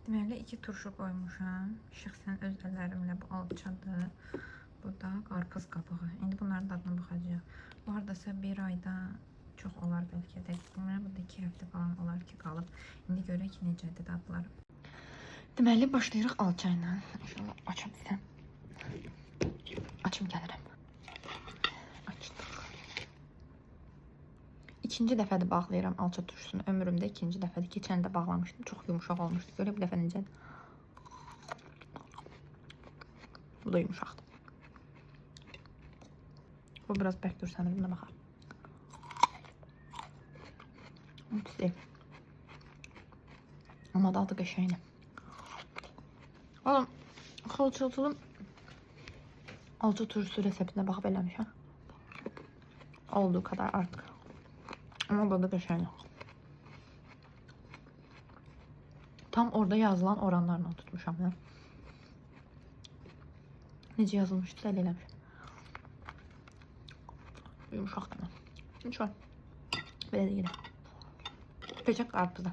Deməli 2 turşu qoymuşam. Şəxsən öz əllərimlə bu alçadır. Bu da qarpız qabığı. İndi bunların dadına baxacağıq. Bu hardasa bir ayda çox olar bəlkə də. Bilmirəm, bu da 2 həftə falan olar ki qalıb. İndi görək necədir dadları. Deməli başlayırıq alça ilə. İnşallah aça bilsəm. Açım gəlirəm. Açdıq. İkinci dəfədir bağlayıram alça turşusunu. Ömrümdə ikinci dəfədir. Keçən də bağlamışdım. Çox yumuşaq olmuşdu. Görək bu dəfə necədir. Bu da yumuşaqdır. Bu biraz bərk dursana, buna baxar. Pis deyil. Amma dadı qəşəngdir. Oğlum, xalçaltılım alça turşusu reseptinə baxıb eləmişəm. Olduğu kadar artıq. Amma dadı qəşəngdir. Tam orada yazılan oranlarla tutmuşam ya. Necə yazılmışdı elə eləmişəm. Yumuşaq da. Hiç var. Belə deyiləm. Peçək qarpızda.